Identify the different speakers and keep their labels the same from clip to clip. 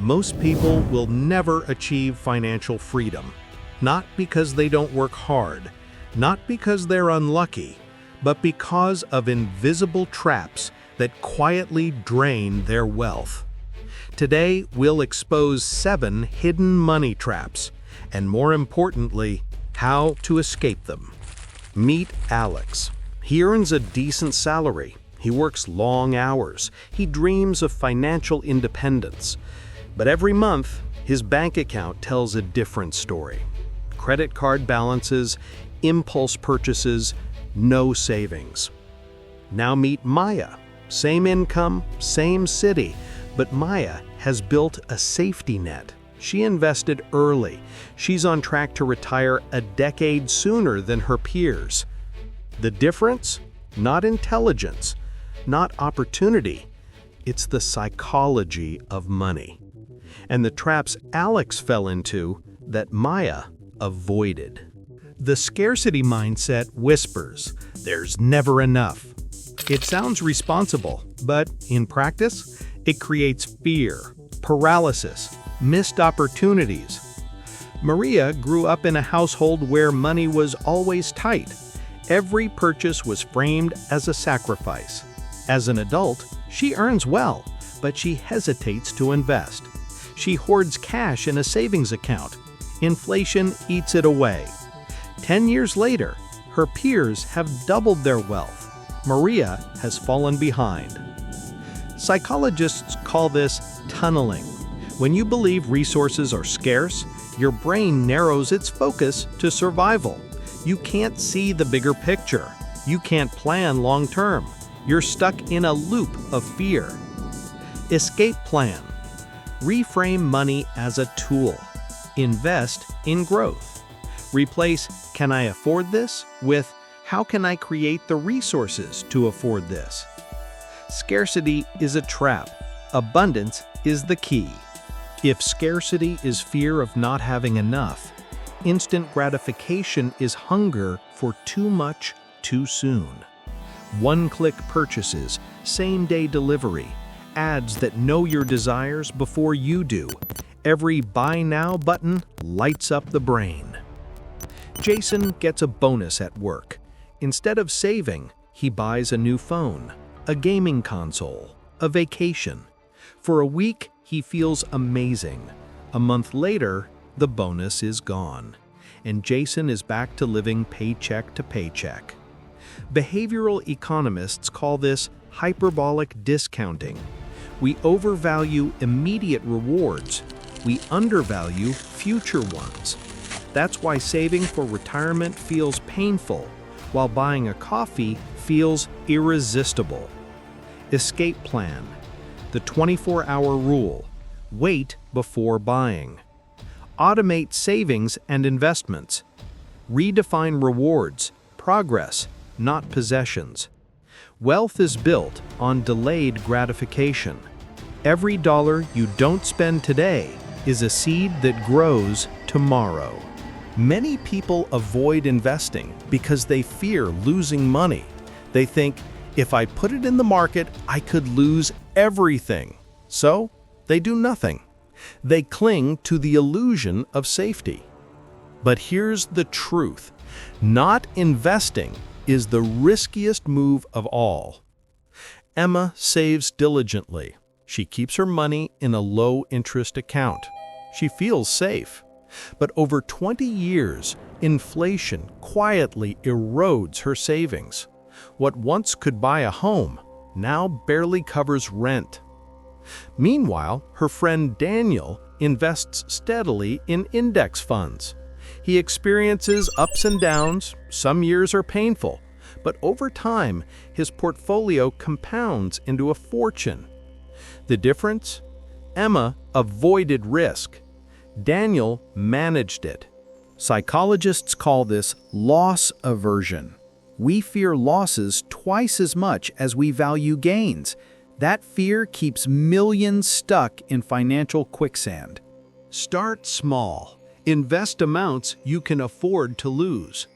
Speaker 1: Most people will never achieve financial freedom, not because they don't work hard, not because they're unlucky, but because of invisible traps that quietly drain their wealth. Today, we'll expose 7 hidden money traps, and more importantly, how to escape them. Meet Alex. He earns a decent salary. He works long hours. He dreams of financial independence. But every month, his bank account tells a different story. Credit card balances, impulse purchases, no savings. Now meet Maya. Same income, same city, but Maya has built a safety net. She invested early. She's on track to retire a decade sooner than her peers. The difference? Not intelligence, not opportunity. It's the psychology of money. And the traps Alex fell into that Maya avoided. The scarcity mindset whispers, "There's never enough." It sounds responsible, but in practice, it creates fear, paralysis, missed opportunities. Maria grew up in a household where money was always tight. Every purchase was framed as a sacrifice. As an adult, she earns well, but she hesitates to invest. She hoards cash in a savings account. Inflation eats it away. 10 years later, her peers have doubled their wealth. Maria has fallen behind. Psychologists call this tunneling. When you believe resources are scarce, your brain narrows its focus to survival. You can't see the bigger picture. You can't plan long term. You're stuck in a loop of fear. Escape plan. Reframe money as a tool. Invest in growth. Replace "can I afford this?" with "how can I create the resources to afford this?" Scarcity is a trap. Abundance is the key. If scarcity is fear of not having enough, instant gratification is hunger for too much too soon. One-click purchases, same-day delivery, ads that know your desires before you do. Every buy now button lights up the brain. Jason gets a bonus at work. Instead of saving, he buys a new phone, a gaming console, a vacation. For a week, he feels amazing. A month later, the bonus is gone, and Jason is back to living paycheck to paycheck. Behavioral economists call this hyperbolic discounting. We overvalue immediate rewards. We undervalue future ones. That's why saving for retirement feels painful, while buying a coffee feels irresistible. Escape plan. The 24-hour rule. Wait before buying. Automate savings and investments. Redefine rewards, progress, not possessions. Wealth is built on delayed gratification. Every dollar you don't spend today is a seed that grows tomorrow. Many people avoid investing because they fear losing money. They think, if I put it in the market, I could lose everything. So, they do nothing. They cling to the illusion of safety. But here's the truth. Not investing is the riskiest move of all. Emma saves diligently. She keeps her money in a low-interest account. She feels safe. But over 20 years, inflation quietly erodes her savings. What once could buy a home now barely covers rent. Meanwhile, her friend Daniel invests steadily in index funds. He experiences ups and downs. Some years are painful, but over time, his portfolio compounds into a fortune. The difference? Emma avoided risk. Daniel managed it. Psychologists call this loss aversion. We fear losses twice as much as we value gains. That fear keeps millions stuck in financial quicksand. Start small. Invest amounts you can afford to lose.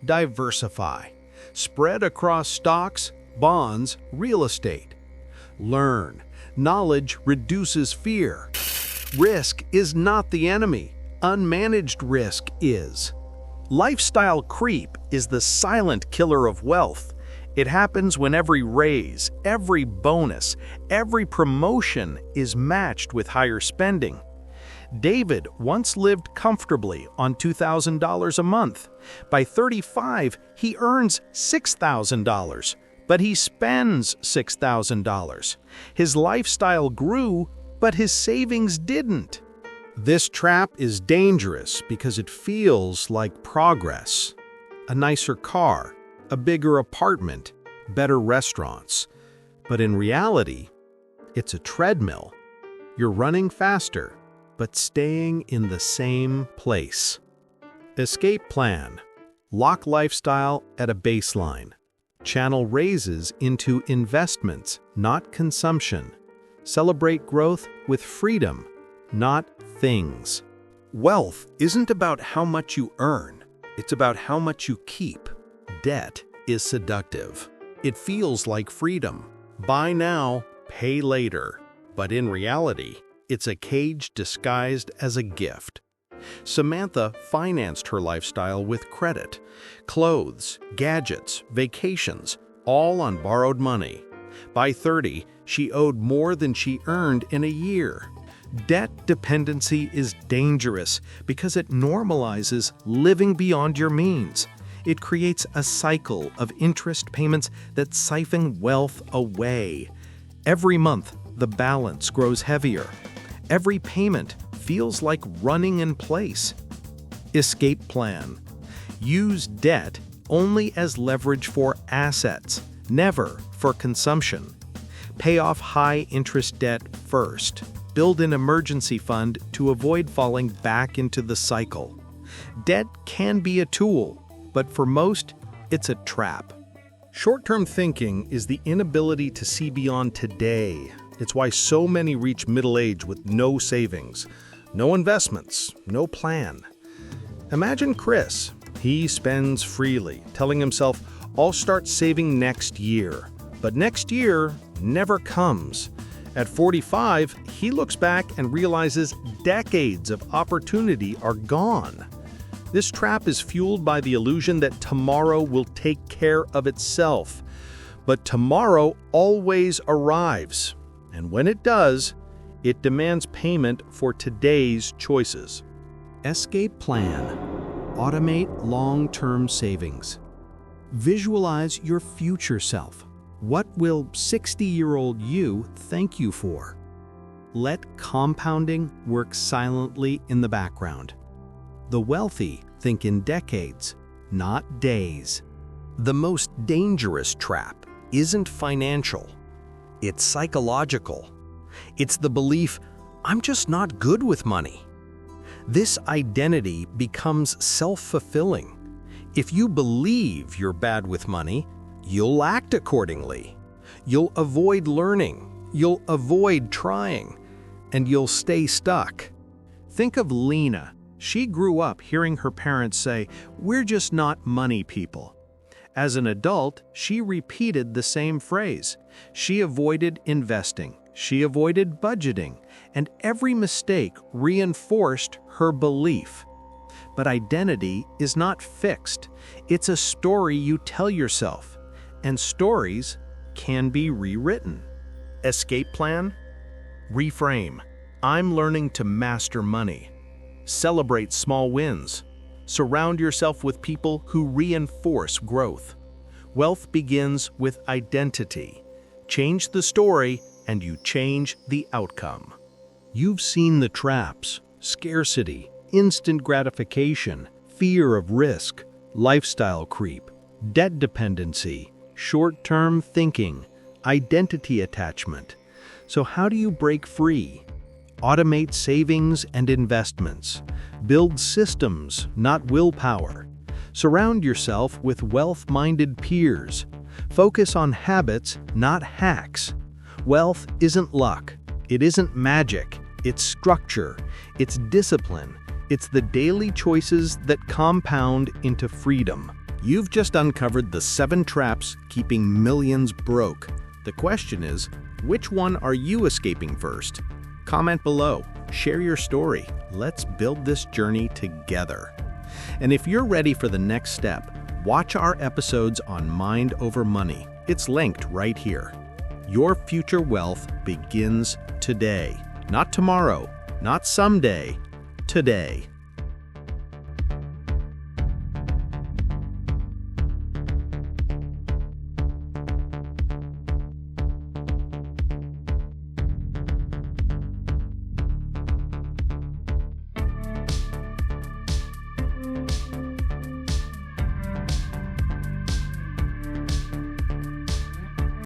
Speaker 1: Diversify. Spread across stocks, bonds, real estate. Learn. Knowledge reduces fear. Risk is not the enemy. Unmanaged risk is. Lifestyle creep is the silent killer of wealth. It happens when every raise, every bonus, every promotion is matched with higher spending. David once lived comfortably on $2,000 a month. By 35, he earns $6,000, but he spends $6,000. His lifestyle grew, but his savings didn't. This trap is dangerous because it feels like progress. A nicer car, a bigger apartment, better restaurants. But in reality, it's a treadmill. You're running faster, but staying in the same place. Escape plan. Lock lifestyle at a baseline. Channel raises into investments, not consumption. Celebrate growth with freedom, not things. Wealth isn't about how much you earn. It's about how much you keep. Debt is seductive. It feels like freedom. Buy now, pay later. But in reality, it's a cage disguised as a gift. Samantha financed her lifestyle with credit. Clothes, gadgets, vacations, all on borrowed money. By 30, she owed more than she earned in a year. Debt dependency is dangerous because it normalizes living beyond your means. It creates a cycle of interest payments that siphon wealth away. Every month, the balance grows heavier. Every payment feels like running in place. Escape plan. Use debt only as leverage for assets, never for consumption. Pay off high-interest debt first. Build an emergency fund to avoid falling back into the cycle. Debt can be a tool, but for most, it's a trap. Short-term thinking is the inability to see beyond today. It's why so many reach middle age with no savings, no investments, no plan. Imagine Chris. He spends freely, telling himself, "I'll start saving next year." But next year never comes. At 45, he looks back and realizes decades of opportunity are gone. This trap is fueled by the illusion that tomorrow will take care of itself. But tomorrow always arrives. And when it does, it demands payment for today's choices. Escape plan. Automate long-term savings. Visualize your future self. What will 60-year-old you thank you for? Let compounding work silently in the background. The wealthy think in decades, not days. The most dangerous trap isn't financial. It's psychological. It's the belief, "I'm just not good with money." This identity becomes self-fulfilling. If you believe you're bad with money, you'll act accordingly. You'll avoid learning. You'll avoid trying. And you'll stay stuck. Think of Lena. She grew up hearing her parents say, "We're just not money people." As an adult, she repeated the same phrase. She avoided investing. She avoided budgeting. And every mistake reinforced her belief. But identity is not fixed. It's a story you tell yourself. And stories can be rewritten. Escape plan? Reframe. I'm learning to master money. Celebrate small wins. Surround yourself with people who reinforce growth. Wealth begins with identity. Change the story, and you change the outcome. You've seen the traps: scarcity, instant gratification, fear of risk, lifestyle creep, debt dependency, short-term thinking, identity attachment. So how do you break free? Automate savings and investments. Build systems, not willpower. Surround yourself with wealth-minded peers. Focus on habits, not hacks. Wealth isn't luck. It isn't magic. It's structure. It's discipline. It's the daily choices that compound into freedom. You've just uncovered the 7 traps keeping millions broke. The question is, which one are you escaping first? Comment below, share your story. Let's build this journey together. And if you're ready for the next step, watch our episodes on Mind Over Money. It's linked right here. Your future wealth begins today. Not tomorrow, not someday, today.